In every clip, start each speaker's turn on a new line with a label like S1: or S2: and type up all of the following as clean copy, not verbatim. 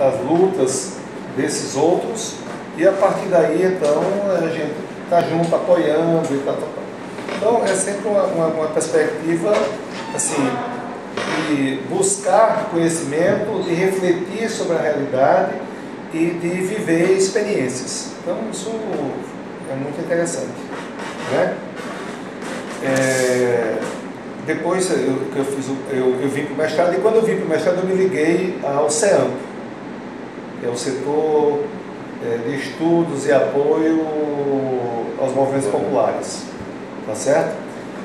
S1: as lutas desses outros, e a partir daí, então, a gente está junto, apoiando e tal. Então, é sempre uma perspectiva, assim, de buscar conhecimento, de refletir sobre a realidade e de viver experiências. Então, isso é muito interessante, né? Depois eu vim para o mestrado, e quando eu vim para o mestrado eu me liguei ao CEAMP, que é o setor de estudos e apoio aos movimentos populares, tá certo?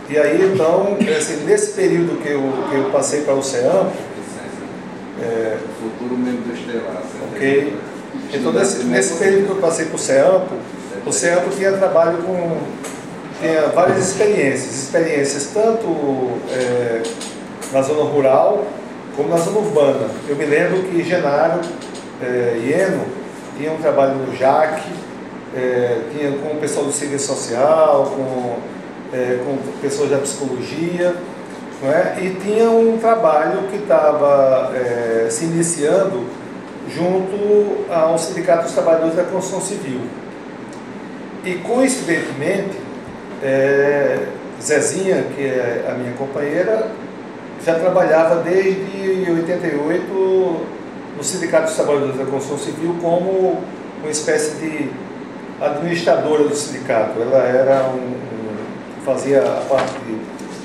S1: E aí então, assim, nesse período que eu passei para o CEAMP,
S2: futuro membro do Estelar.
S1: ok? Então nesse período que eu passei para o CEAMP tinha trabalho tinha várias experiências tanto na zona rural como na zona urbana. Eu me lembro que Genaro e Eno tinham um trabalho no JAC, tinha com o pessoal do serviço social, com pessoas da psicologia, não é? E tinha um trabalho que estava se iniciando junto ao Sindicato dos Trabalhadores da Construção Civil. E coincidentemente, Zezinha, que é a minha companheira, já trabalhava desde 88 no Sindicato dos Trabalhadores da Construção Civil como uma espécie de administradora do sindicato. Ela fazia a parte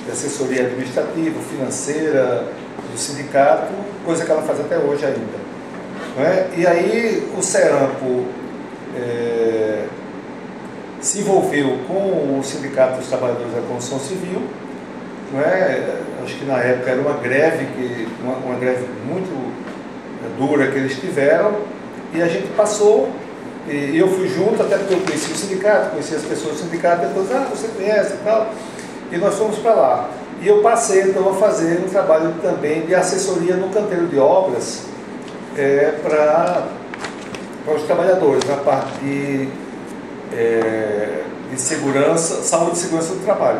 S1: de assessoria administrativa, financeira do sindicato, coisa que ela faz até hoje ainda, não é? E aí o CEAMPO se envolveu com o Sindicato dos Trabalhadores da Construção Civil, não é? Acho que na época era uma greve muito dura que eles tiveram, e a gente passou, e eu fui junto, até porque eu conheci o sindicato, conheci as pessoas do sindicato, depois, você conhece e tal, e nós fomos para lá. E eu passei então a fazer um trabalho também de assessoria no canteiro de obras para os trabalhadores, na parte de segurança, saúde e segurança do trabalho.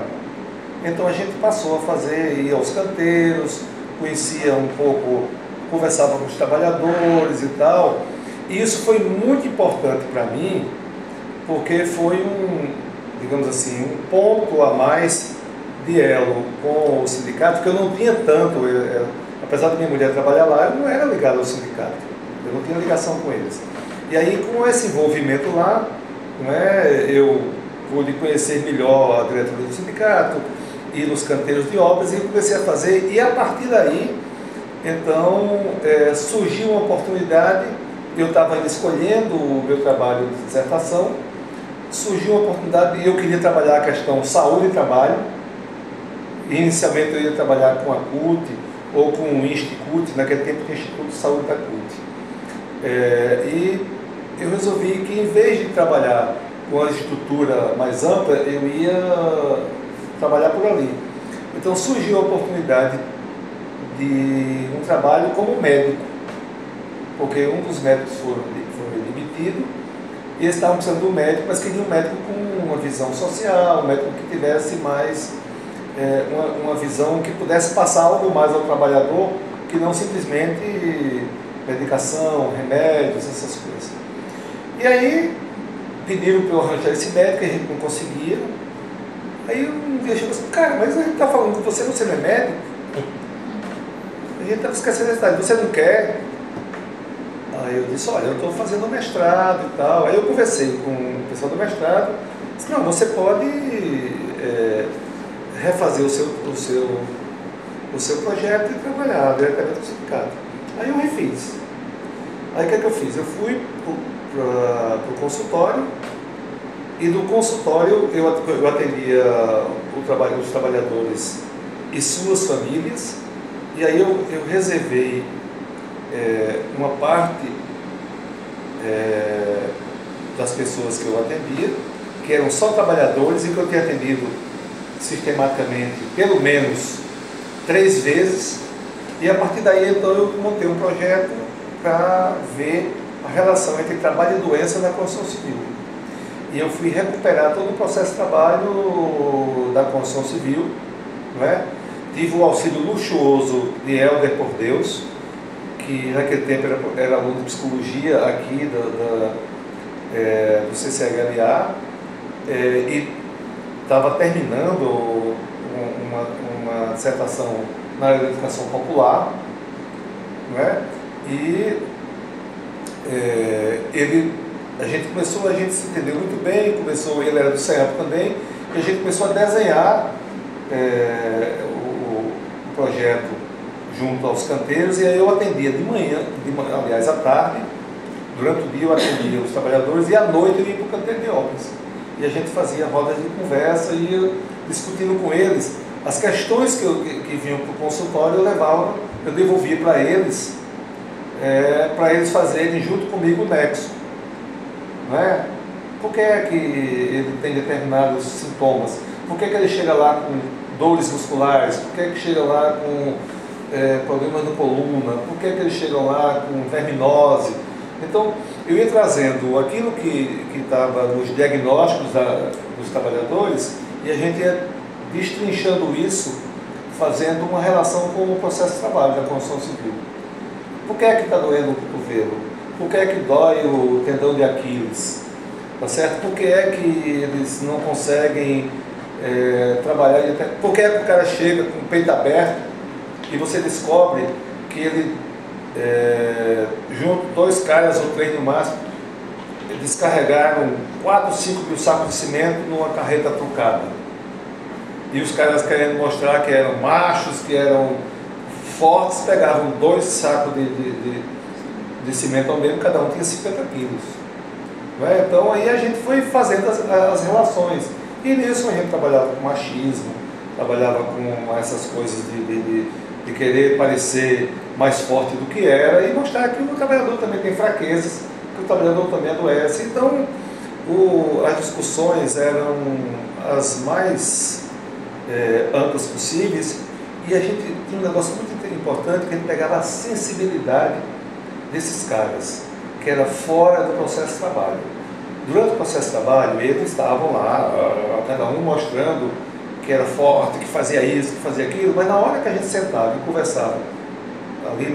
S1: Então a gente passou a ir aos canteiros, conhecia um pouco, conversava com os trabalhadores e tal. E isso foi muito importante para mim, porque foi digamos assim, um ponto a mais de elo com o sindicato, que eu não tinha tanto, apesar da minha mulher trabalhar lá, eu não era ligado ao sindicato, eu não tinha ligação com eles. E aí, com esse envolvimento lá, eu pude conhecer melhor a diretoria do sindicato, ir nos canteiros de obras, e comecei a fazer, e a partir daí, então, surgiu uma oportunidade. Eu estava escolhendo o meu trabalho de dissertação, surgiu uma oportunidade e eu queria trabalhar a questão saúde e trabalho. Inicialmente eu ia trabalhar com a CUT ou com o INSTICUT, naquele tempo tinha Instituto de Saúde da CUT. E eu resolvi que, em vez de trabalhar com a estrutura mais ampla, eu ia trabalhar por ali. Então surgiu a oportunidade de um trabalho como médico, porque um dos médicos foi demitido, e eles estavam precisando de um médico, mas queriam um médico com uma visão social, um médico que tivesse mais uma visão que pudesse passar algo mais ao trabalhador, que não simplesmente medicação, remédios, essas coisas. E aí pediram para eu arranjar esse médico, a gente não conseguia. Aí um dia chegou assim: cara, mas a gente está falando com você não é médico? A gente estava esquecendo da cidade, você não quer? Aí eu disse: olha, eu estou fazendo mestrado e tal. Aí eu conversei com o pessoal do mestrado, disse: não, você pode refazer o seu projeto e trabalhar diretamente com o sindicato. Aí eu refiz. Aí o que é que eu fiz? Eu fui para o consultório, e do consultório eu atendia os trabalhadores e suas famílias, e aí eu reservei uma parte das pessoas que eu atendia, que eram só trabalhadores, e que eu tinha atendido sistematicamente pelo menos 3 vezes, e a partir daí então eu montei um projeto para ver a relação entre trabalho e doença na construção civil. E eu fui recuperar todo o processo de trabalho da construção civil, não é? Tive o auxílio luxuoso de Helder por Deus, que naquele tempo era aluno de psicologia aqui do CCHLA, e estava terminando uma dissertação na área da educação popular, não é? E a gente se entendeu muito bem, ele era do CEAP também, e a gente começou a desenhar o projeto junto aos canteiros, e aí eu atendia de manhã, aliás, à tarde, durante o dia eu atendia os trabalhadores, e à noite eu ia para o canteiro de obras. E a gente fazia rodas de conversa, e ia discutindo com eles as questões que vinham para o consultório, eu devolvia para eles fazerem junto comigo o nexo. Não é? Por que é que ele tem determinados sintomas? Por que é que ele chega lá com dores musculares? Por que é que chega lá com problemas na coluna? Por que é que ele chega lá com verminose? Então, eu ia trazendo aquilo que estava nos diagnósticos dos trabalhadores, e a gente ia destrinchando isso, fazendo uma relação com o processo de trabalho da construção civil. Por que é que está doendo o cotovelo? Por que é que dói o tendão de Aquiles? Tá certo? Por que é que eles não conseguem trabalhar? Por que é que o cara chega com o peito aberto e você descobre que ele, junto 2 caras ou 3 no máximo, descarregaram 4, 5 mil sacos de cimento numa carreta trucada? E os caras querendo mostrar que eram machos, que eram fortes, pegavam 2 sacos de cimento ao mesmo, cada um tinha 50 quilos. Não é? Então aí a gente foi fazendo as relações. E nisso a gente trabalhava com machismo, trabalhava com essas coisas de querer parecer mais forte do que era, e mostrar que o trabalhador também tem fraquezas, que o trabalhador também adoece. Então as discussões eram as mais amplas possíveis, e a gente tinha um negócio muito importante, que a gente pegava a sensibilidade desses caras, que era fora do processo de trabalho. Durante o processo de trabalho, eles estavam lá, cada um mostrando que era forte, que fazia isso, que fazia aquilo, mas na hora que a gente sentava e conversava, ali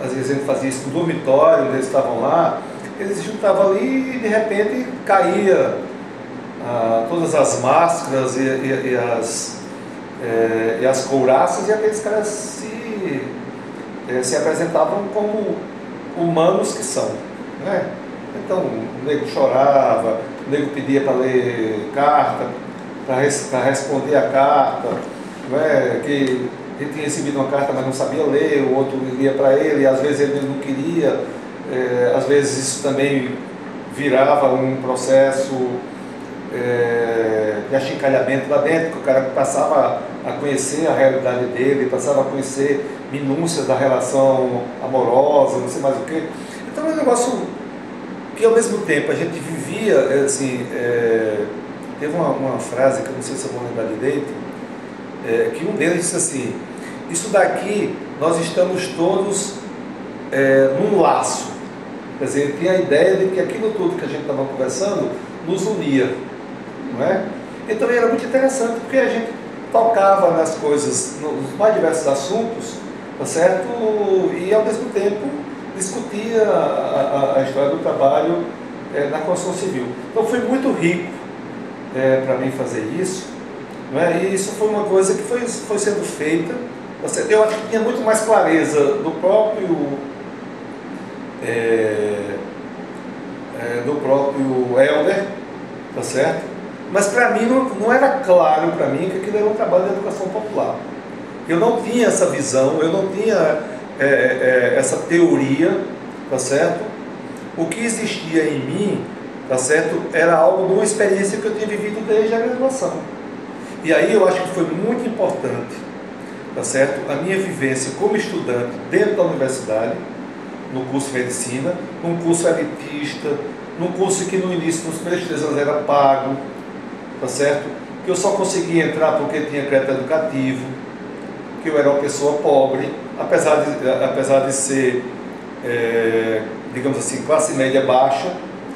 S1: às vezes a gente fazia isso no dormitório, eles estavam lá, eles se juntavam ali e de repente caía todas as máscaras e as couraças, e aqueles caras se apresentavam como humanos que são, né? Então o nego chorava, o nego pedia para ler carta, para responder a carta, não é? Que ele tinha recebido uma carta, mas não sabia ler, o outro lia para ele, e às vezes ele não queria, às vezes isso também virava um processo de achincalhamento lá dentro, que o cara passava a conhecer a realidade dele, passava a conhecer minúcias da relação amorosa, não sei mais o que. Então é um negócio que ao mesmo tempo a gente vivia, assim, teve uma frase que eu não sei se eu vou lembrar direito, que um deles disse assim: isso daqui nós estamos todos num laço. Quer dizer, ele tinha a ideia de que aquilo tudo que a gente estava conversando nos unia, não é? Então era muito interessante, porque a gente tocava nas coisas, nos mais diversos assuntos, tá certo? E ao mesmo tempo discutia a história do trabalho na construção civil. Então foi muito rico para mim fazer isso, não é? E isso foi uma coisa que foi sendo feita, tá certo? Eu acho que tinha muito mais clareza do próprio Helder, tá certo? Mas para mim não era claro para mim que aquilo era um trabalho de educação popular. Eu não tinha essa visão, eu não tinha essa teoria, tá certo? O que existia em mim, tá certo, era algo de uma experiência que eu tinha vivido desde a graduação. E aí eu acho que foi muito importante, tá certo, a minha vivência como estudante dentro da universidade, no curso de medicina, num curso elitista, num curso que no início, nos primeiros 3 anos era pago, tá certo? Que eu só conseguia entrar porque tinha crédito educativo, que eu era uma pessoa pobre, apesar de ser, digamos assim, classe média baixa,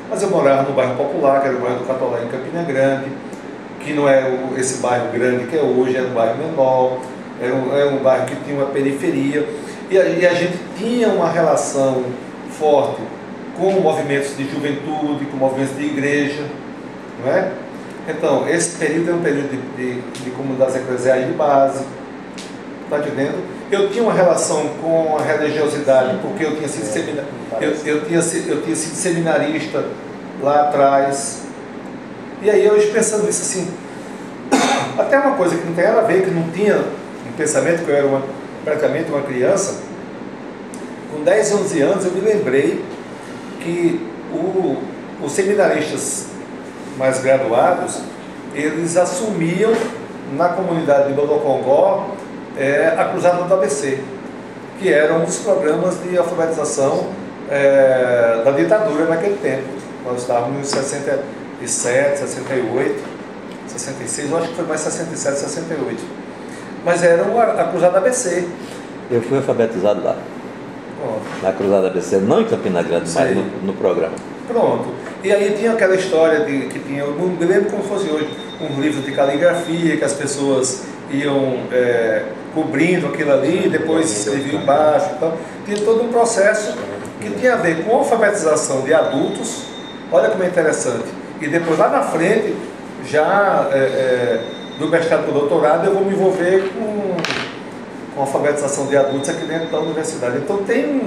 S1: mas eu morava no bairro Popular, que era o bairro do Catolé, em Campina Grande, que não é esse bairro grande que é hoje, era um bairro menor, era um bairro que tinha uma periferia. E a gente tinha uma relação forte com movimentos de juventude, com movimentos de igreja, não é? Então, esse período é um período de comunidades eclesiais de base, está entendendo? Eu tinha uma relação com a religiosidade, porque eu tinha sido, eu tinha sido seminarista lá atrás. E aí, hoje, pensando nisso assim, até uma coisa que não tem nada a ver, que não tinha um pensamento, que eu era praticamente uma criança, com 10, 11 anos eu me lembrei que os seminaristas mais graduados, eles assumiam na comunidade de Bodocongó a Cruzada do ABC, que era um dos programas de alfabetização da ditadura naquele tempo. Nós estávamos em 67, 68, 66, eu acho que foi mais 67, 68. Mas era a Cruzada ABC.
S2: Eu fui alfabetizado lá.
S1: Pronto.
S2: Na Cruzada ABC, não em Campina Grande, mas no programa.
S1: Pronto. E aí tinha aquela história que tinha, eu não me lembro como fosse hoje, um livro de caligrafia, que as pessoas iam cobrindo aquilo ali, depois escreviam embaixo e tal. Tinha todo um processo que tinha a ver com a alfabetização de adultos, olha como é interessante. E depois lá na frente, já do mestrado para o doutorado, eu vou me envolver com a alfabetização de adultos aqui dentro da universidade. Então tem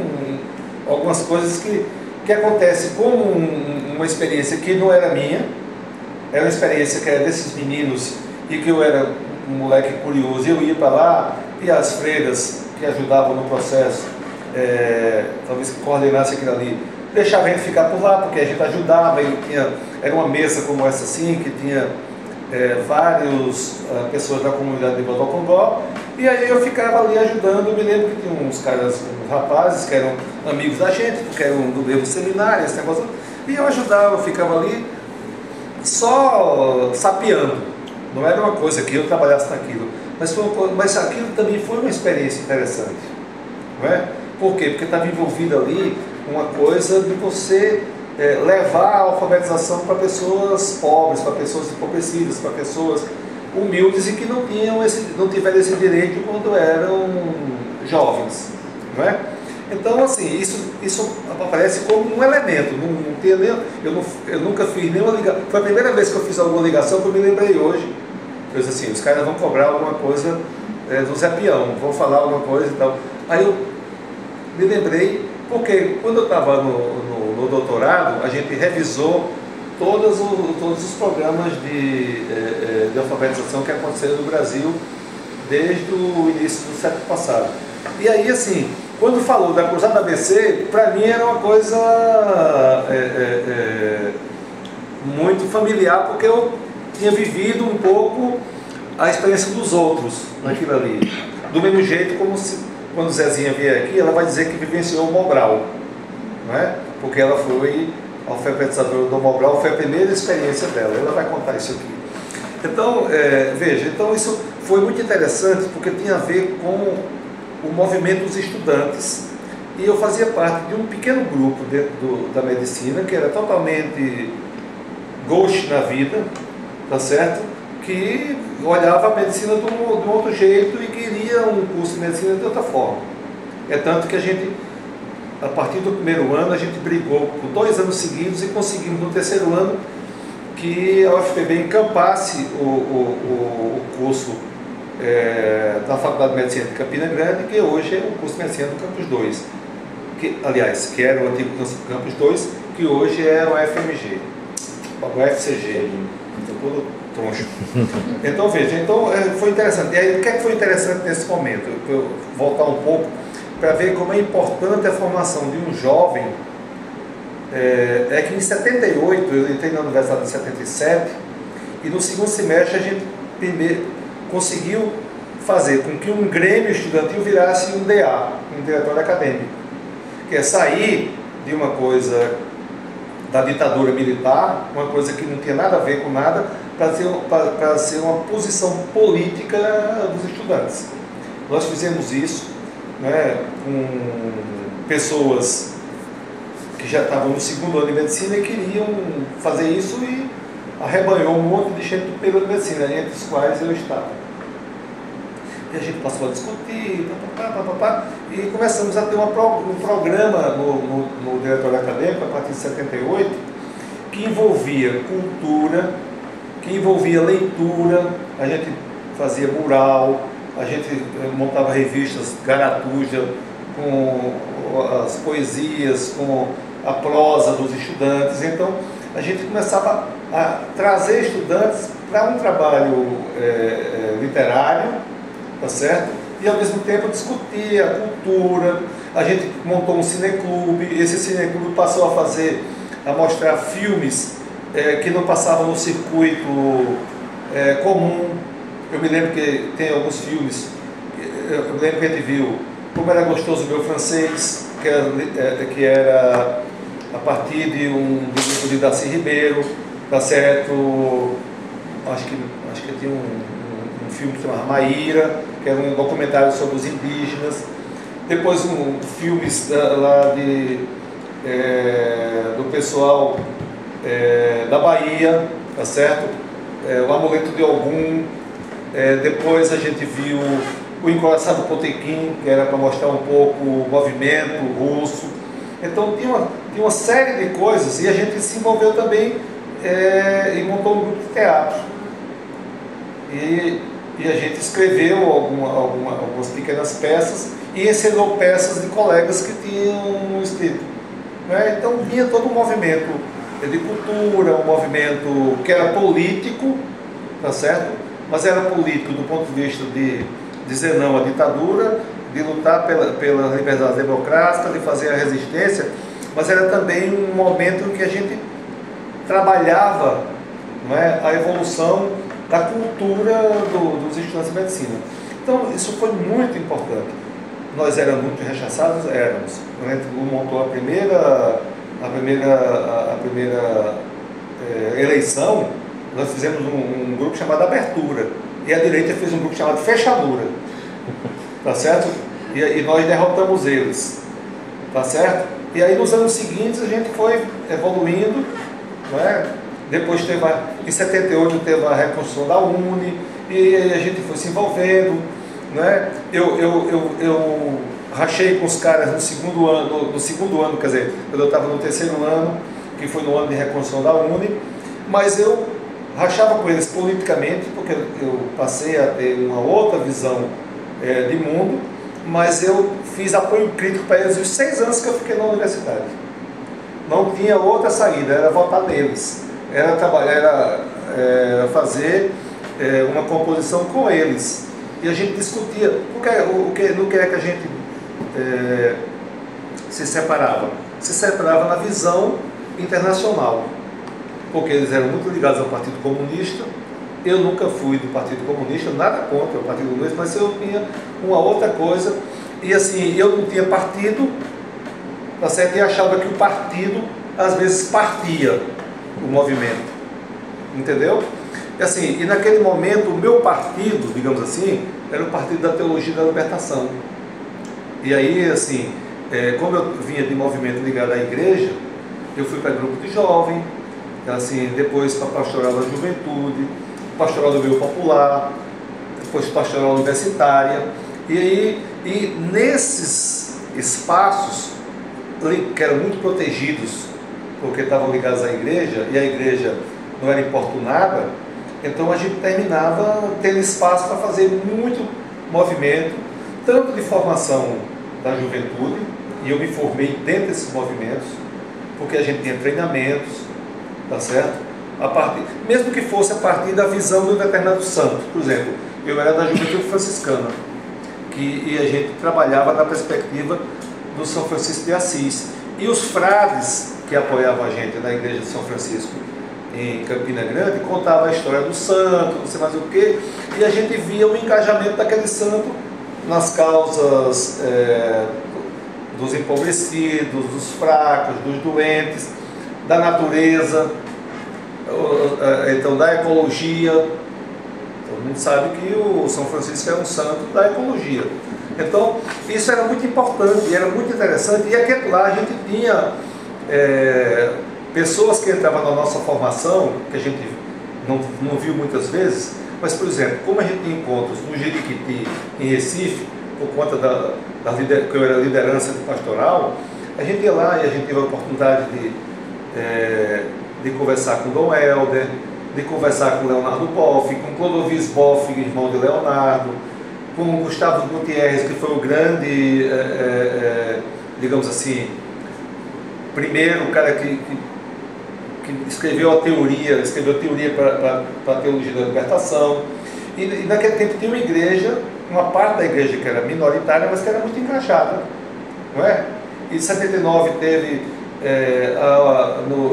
S1: algumas coisas que acontece como uma experiência que não era minha, era uma experiência que era desses meninos e que eu era um moleque curioso, eu ia para lá e as freiras que ajudavam no processo, talvez que coordenasse aquilo ali, deixavam a gente ficar por lá, porque a gente ajudava, era uma mesa como essa assim, que tinha várias pessoas da comunidade de Bodocongó, e aí eu ficava ali ajudando. Eu me lembro que tinha uns rapazes que eram amigos da gente, porque eram do mesmo seminário, esse negócio, e eu ajudava, eu ficava ali só sapeando. Não era uma coisa que eu trabalhasse naquilo, mas aquilo também foi uma experiência interessante, não é? Por quê? Porque estava envolvido ali uma coisa de você levar a alfabetização para pessoas pobres, para pessoas empobrecidas, para pessoas humildes e que não tiveram esse direito quando eram jovens, não é? Então, assim, isso aparece como um elemento. Não tinha eu nunca fiz nenhuma ligação. Foi a primeira vez que eu fiz alguma ligação que eu me lembrei hoje. Eu disse assim, os caras vão cobrar alguma coisa do Zé Peão, vão falar alguma coisa e tal. Aí eu me lembrei, porque quando eu estava no doutorado, a gente revisou todos os programas de alfabetização que aconteceram no Brasil desde o início do século passado. E aí, assim, quando falou da Cruzada ABC, para mim era uma coisa muito familiar, porque eu tinha vivido um pouco a experiência dos outros naquilo ali. Do mesmo jeito como quando Zezinha vier aqui, ela vai dizer que vivenciou o Mobral, não é? Porque ela foi alfabetizadora do Mobral, foi a primeira experiência dela, ela vai contar isso aqui. Então, veja, então isso foi muito interessante, porque tinha a ver com o movimento dos estudantes, e eu fazia parte de um pequeno grupo dentro da medicina, que era totalmente gauche na vida, tá certo? Que olhava a medicina de um outro jeito e queria um curso de medicina de outra forma. É tanto que a gente, a partir do primeiro ano, a gente brigou por 2 anos seguidos e conseguimos no terceiro ano que a UFPB encampasse o curso da Faculdade de Medicina de Campina Grande, que hoje é o curso de Medicina do Campus 2, que era o antigo Campus 2, que hoje é o FMG, o FCG, todo troncho. Então veja, foi interessante. E aí, o que é que foi interessante nesse momento? Eu vou voltar um pouco para ver como é importante a formação de um jovem. Que em 78, eu entrei na universidade em 77, e no segundo semestre a gente conseguiu fazer com que um grêmio estudantil virasse um DA, um diretório acadêmico, que é sair de uma coisa da ditadura militar, uma coisa que não tinha nada a ver com nada, para ser uma posição política dos estudantes. Nós fizemos isso, né, com pessoas que já estavam no segundo ano de medicina e queriam fazer isso, e arrebanhou um monte de gente do período de medicina, entre os quais eu estava. E a gente passou a discutir, e começamos a ter um programa no diretório acadêmico, a partir de 78, que envolvia cultura, que envolvia leitura, a gente fazia mural, a gente montava revistas Garatuja, com as poesias, com a prosa dos estudantes. Então, a gente começava a trazer estudantes para um trabalho literário, tá certo? E, ao mesmo tempo, discutir a cultura. A gente montou um cineclube, esse cineclube passou a mostrar filmes que não passavam no circuito comum. Eu me lembro que tem alguns filmes, eu me lembro que a gente viu Como Era Gostoso Meu Francês, que era a partir de do grupo de Darcy Ribeiro, tá certo? Acho que tinha um filme que se chamava Maíra, que era um documentário sobre os indígenas. Depois filmes lá do pessoal da Bahia, tá certo? O Amuleto de Ogum. Depois a gente viu o Encoraçado Potequim, que era para mostrar um pouco o movimento russo. Então tinha uma série de coisas, e a gente se envolveu também e montou um grupo de teatro. E a gente escreveu algumas pequenas peças e ensinou peças de colegas que tinham escrito. Né? Então vinha todo um movimento de cultura, um movimento que era político, tá certo? Mas era político do ponto de vista de dizer não à ditadura, de lutar pela liberdade democrática, de fazer a resistência, mas era também um momento em que a gente trabalhava, não é, a evolução da cultura dos estudantes de medicina. Então, isso foi muito importante. Nós éramos muito rechaçados, éramos. Quando a gente montou a primeira eleição, nós fizemos um grupo chamado Abertura, e a direita fez um grupo chamado Fechadura, tá certo? E nós derrotamos eles, tá certo? E aí nos anos seguintes a gente foi evoluindo, não é? Depois em 78 teve a reconstrução da UNE, e a gente foi se envolvendo, não é? Eu rachei com os caras no segundo ano, quer dizer, quando eu estava no terceiro ano, que foi no ano de reconstrução da UNE, mas eu rachava com eles politicamente, porque eu passei a ter uma outra visão de mundo, mas eu fiz apoio crítico para eles os 6 anos que eu fiquei na universidade. Não tinha outra saída, era votar neles, era trabalhar, era fazer uma composição com eles. E a gente discutia, no que é que a gente se separava? Se separava na visão internacional, porque eles eram muito ligados ao Partido Comunista. Eu nunca fui do Partido Comunista, nada contra o Partido Comunista, mas eu tinha uma outra coisa, e assim, eu não tinha partido, tá certo? E achava que o partido, às vezes, partia o movimento, entendeu? E assim, e naquele momento, o meu partido, digamos assim, era o Partido da Teologia da Libertação. E aí, assim, como eu vinha de movimento ligado à igreja, eu fui para grupo de jovem, assim, depois para pastoral da juventude, pastoral do meio popular, depois pastoral universitária, e nesses espaços que eram muito protegidos, porque estavam ligados à igreja, e a igreja não era importunada, então a gente terminava tendo espaço para fazer muito movimento, tanto de formação da juventude, e eu me formei dentro desses movimentos, porque a gente tinha treinamentos, tá certo? Mesmo que fosse a partir da visão de um determinado santo. Por exemplo, eu era da Juventude Franciscana, e a gente trabalhava na perspectiva do São Francisco de Assis. E os frades que apoiavam a gente na igreja de São Francisco, em Campina Grande, contavam a história do santo, não sei mais o quê, e a gente via o engajamento daquele santo nas causas dos empobrecidos, dos fracos, dos doentes, da natureza, então da ecologia. Todo mundo sabe que o São Francisco é um santo da ecologia. Então isso era muito importante, era muito interessante, e aqui lá a gente tinha pessoas que entravam na nossa formação, que a gente não viu muitas vezes, Mas, por exemplo, como a gente tem encontros no Jeriquiti, em Recife, por conta que eu era liderança de pastoral, a gente ia lá e a gente teve a oportunidade de conversar com Dom Helder, de conversar com Leonardo Boff, com Clodovis Boff, irmão de Leonardo, com Gustavo Gutierrez, que foi o grande, digamos assim, primeiro cara que escreveu a teoria para a teologia da libertação. E naquele tempo tinha uma igreja, uma parte da igreja que era minoritária, mas que era muito engajada, não é? E em 79 teve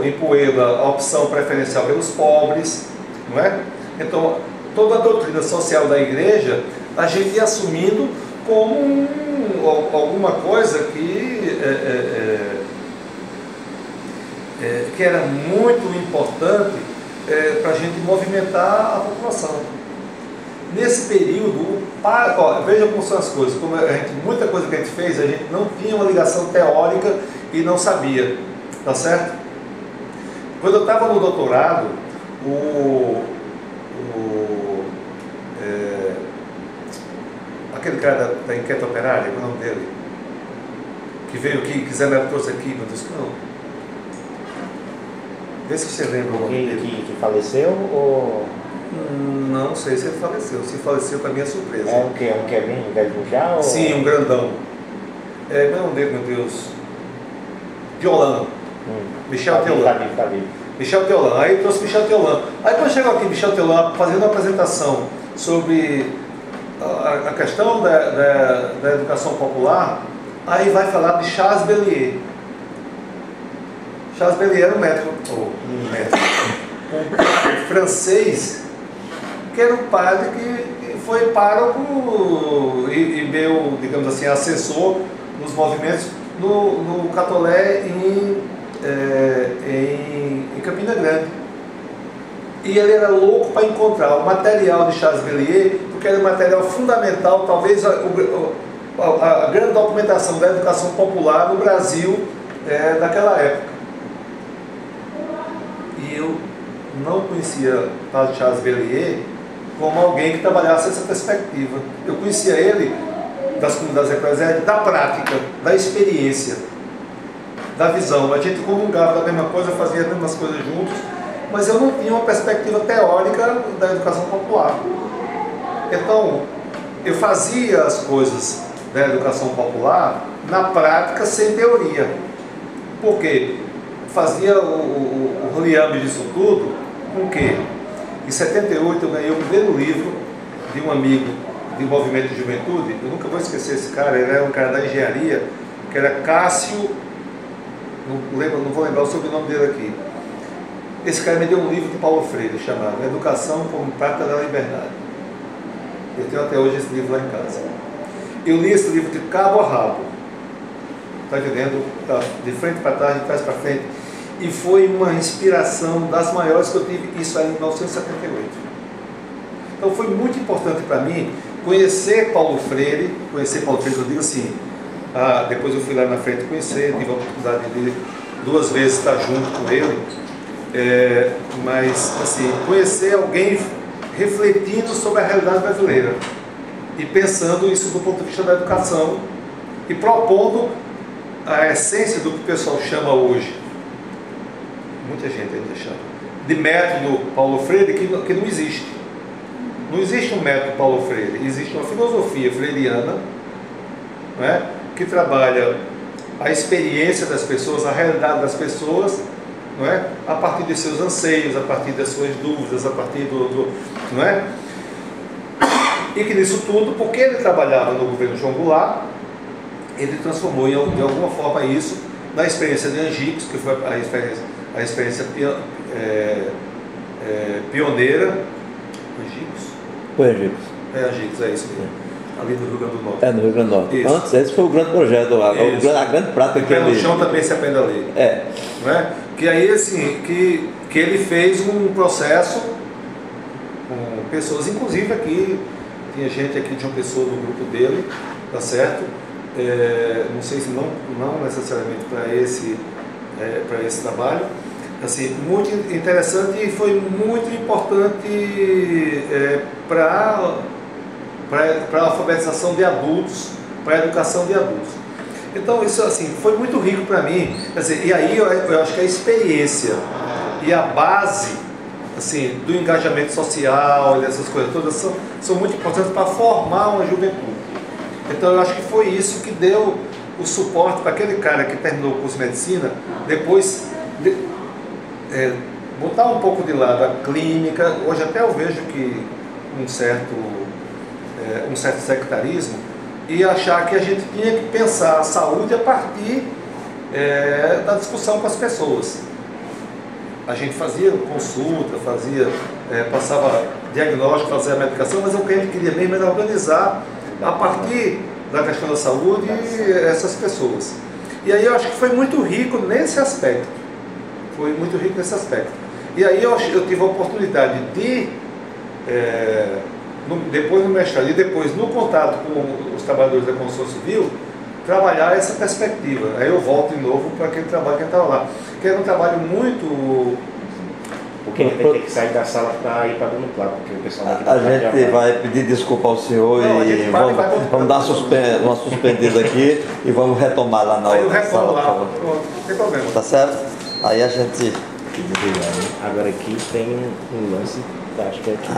S1: em Poeda a opção preferencial pelos pobres, não é? Então, toda a doutrina social da igreja a gente ia assumindo como alguma coisa que era muito importante para a gente movimentar a população. Nesse período, veja como são as coisas, muita coisa que a gente fez, a gente não tinha uma ligação teórica e não sabia, tá certo? Quando eu estava no doutorado, aquele cara da Enquete Operária, qual é o nome dele? Que veio aqui, trouxe aqui, mas disse, não. Vê se você lembra o nome dele.
S3: Que faleceu ou...
S1: Não sei se ele faleceu. Se faleceu, para minha surpresa.
S3: É um que é bem velho já? Ou...
S1: Sim, um grandão. Qual é o nome dele, meu Deus? Teolan. Michel Teolan.
S3: Tá vivo.
S1: Michel Teolan. Aí trouxe Michel Teolan. Aí quando chegou aqui Michel Teolan fazendo uma apresentação sobre a questão da educação popular, aí vai falar de Charles Bellier. Charles Bellier era um médico francês, que era um padre que foi pároco e meu, digamos assim, assessor nos movimentos no Catolé em Campina Grande. E ele era louco para encontrar o material de Charles Bellier, porque era um material fundamental, talvez a grande documentação da educação popular no Brasil daquela época. E eu não conhecia o padre Charles Bellier como alguém que trabalhasse essa perspectiva. Eu conhecia ele das comunidades eclesiásticas, da prática, da experiência, da visão. A gente comungava da mesma coisa, fazia as mesmas coisas juntos, mas eu não tinha uma perspectiva teórica da educação popular. Então, eu fazia as coisas da educação popular na prática, sem teoria. Por quê? Fazia o roliame disso tudo com o quê? Em 78 eu ganhei o primeiro livro de um amigo de movimento de juventude. Eu nunca vou esquecer esse cara. Ele era um cara da engenharia, que era Cássio, não vou lembrar o sobrenome dele aqui. Esse cara me deu um livro de Paulo Freire chamado Educação como Prática da Liberdade. Eu tenho até hoje esse livro lá em casa. Eu li esse livro de cabo a rabo, está entendendo? De frente para trás, de trás para frente. E foi uma inspiração das maiores que eu tive, isso aí em 1978. Então foi muito importante para mim conhecer Paulo Freire, eu digo assim, depois eu fui lá na frente conhecer, tive a oportunidade de 2 vezes estar junto com ele, mas assim, conhecer alguém refletindo sobre a realidade brasileira e pensando isso do ponto de vista da educação e propondo a essência do que o pessoal chama hoje, muita gente ainda chama, de método Paulo Freire, que não existe. Não existe um método Paulo Freire, existe uma filosofia freiriana, não é? Que trabalha a experiência das pessoas, a realidade das pessoas, não é? A partir de seus anseios, a partir das suas dúvidas, a partir não é? E que nisso tudo, porque ele trabalhava no governo João Goulart, ele transformou de alguma forma isso na experiência de Angicos, que foi a experiência pioneira. Angicos?
S2: Foi Angicos.
S1: Angicos, é isso mesmo. Ali no Rio Grande do Norte.
S2: No Rio Grande do Norte.
S1: Isso.
S2: Antes, esse foi o grande projeto, a grande prática que ele...
S1: O chão também se aprende ali. Não é? Que aí, assim, que ele fez um processo com pessoas, inclusive aqui, tinha gente aqui de uma pessoa do grupo dele, tá certo? Não sei se não necessariamente para esse trabalho, assim, muito interessante e foi muito importante para a alfabetização de adultos, para a educação de adultos. Então isso assim foi muito rico para mim. E aí eu acho que a experiência e a base assim do engajamento social e dessas coisas todas são muito importantes para formar uma juventude. Então eu acho que foi isso que deu o suporte para aquele cara que terminou o curso de medicina, depois botar um pouco de lado a clínica. Hoje até eu vejo que um certo sectarismo, e achar que a gente tinha que pensar a saúde a partir da discussão com as pessoas. A gente fazia consulta, passava diagnóstico, fazia a medicação, mas o que a gente queria mesmo era organizar a partir da questão da saúde essas pessoas. E aí eu acho que foi muito rico nesse aspecto. Foi muito rico nesse aspecto. E aí eu tive a oportunidade de, depois no mestrado e depois no contato com os trabalhadores da construção civil, trabalhar essa perspectiva. Aí eu volto de novo para aquele trabalho que a gente estava lá. Que era um trabalho muito...
S3: Porque a gente vai ter que sair da sala para ir para dentro do plano, porque o pessoal aqui
S2: A gente vai pedir desculpa ao senhor e vamos dar uma suspendida aqui e vamos retomar lá na outra sala.
S1: Lá, não tem problema.
S2: Tá certo? Aí a gente...
S3: Agora aqui tem um lance, acho que é aqui.